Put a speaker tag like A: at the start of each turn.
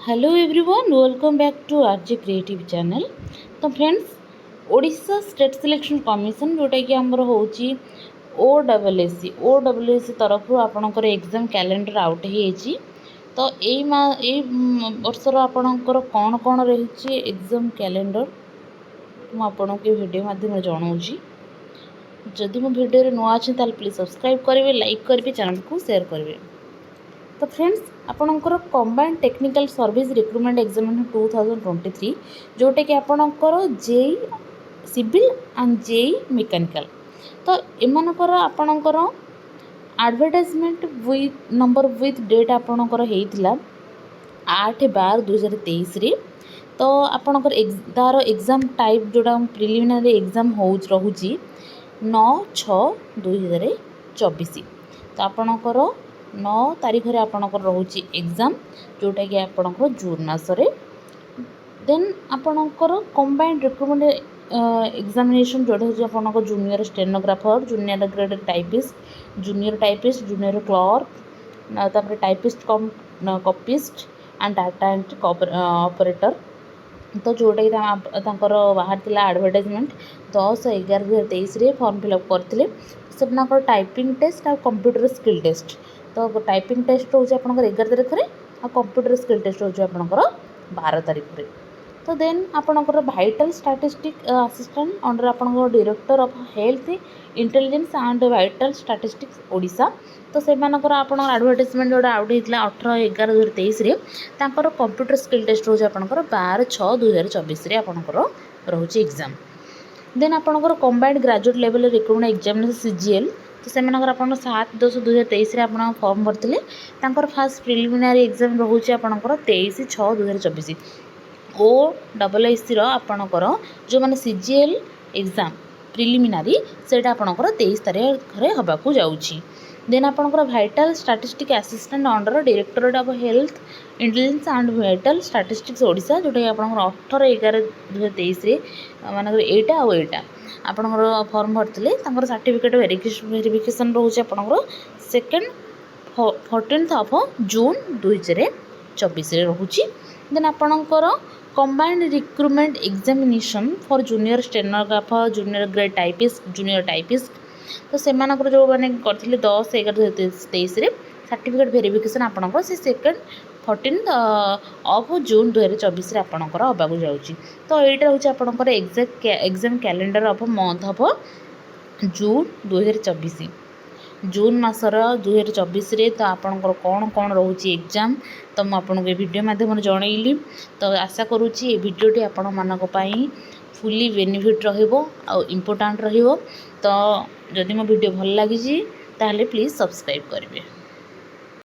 A: Hello everyone, welcome back to RJ creative channel. तो friends, Odisha state selection commission जोटा कि आमर होची ओडब्ल्यूएससी तरफ आपणकर एग्जाम कैलेंडर आउट होती। तो यही वर्षर आपणकर कौन कौन रही एग्जाम कैलेंडर मुझे वीडियो माध्यम जनाऊँगी। जदि मो वीडियो नुआ अच्छे प्लीज सब्सक्राइब करेंगे, लाइक करेंगे, चैनल को शेयर करेंगे। तो फ्रेंड्स, आपणकर combined technical service recruitment examination 2023 जोटा कि आपणकर JE civil and JE mechanical. तो एमानकर आपणकर advertisement with number with date आपणकर होता 8/12/2023 रे। तो आपणकर तार एग्जाम टाइप जोड़ा प्रिलिमिनरी एग्जाम रोचे 9/6/2024। तो आपणकर 9 तारीख रे आपणकर रोचे एग्जाम जोटा कि आपणकर जून मासरे। देन आपणकर कंबाइंड रिक्रुटमेंट एग्जामिनेशन जोड़ा हो आपणकर junior stenographer, junior grade typist, junior clerk, तापर typist cum copyist and data entry operator. तो जोटा कि बाहर थिला एडवर्टाइजमेंट 10/11/2023 फॉर्म फिलअप करते से टाइपिंग टेस्ट और कंप्यूटर स्किल टेस्ट। तो टाइपिंग टेस्ट रोचे आप 11 तारीख में और कंप्यूटर स्किल टेस्ट रोचे आप 12 तारीख में। तो देन आपणकर वाइटल स्टैटिस्टिक असिस्टेंट अंडर आपणकर director of health intelligence and vital statistics Odisha. तो से एडवर्टाइजमेंट जोड़ा आउट होता 18/11/2023 तांकर कंप्यूटर स्किल टेस्ट रोचे आपणकर 12/6/2024 आपणकर रोचे एग्जाम। देन आपणकर combined graduate level recruitment examination CGL. तो से 7/10/2023 आप फॉर्म भरते फास्ट प्रिलिमिनारी एग्जाम रोचे आपणकर 23/6/2024। ओडब्ल्यूएससी आपणकर जो मैंने सीजीएल एग्जाम प्रिलिमिनारी सेटा आपणकर 23 तारीख रे हबाकू जाउची। देन आपणकर vital statistic assistant under directorate of health intelligence and vital statistics Odisha जोटा कि आपणकर 18/11/2023 मानकर एटा आ एटा आपणकर फॉर्म भरते सर्टिफिकेट वेरिफिकेशन रोचे आपणकर 14/जून/2024 रोचे। देन आपणकर combined recruitment examination for junior stenographer, junior grade typist, junior typist. तो से जो मैंने करते 10/11/2023 सर्टिफिकेट वेरिफिकेशन आपंकर से 2/14/जून/2024 आपंकर हवाक जाऊँगी। तो यहाँ हूँ आपंकर exam calendar of month of June 2024 जून मासर 2024 तो आपंकर कौन कौन रोचे एग्जाम तो मुझे वीडियो माध्यम जनइली। तो आशा करुँची वीडियोटी आपण मानक पई फुली बेनिफिट रहिबो आ इम्पोर्टेंट रहिबो। तो जदि मो वीडियो भल लगी ताहले प्लीज़ सब्सक्राइब करेंगे।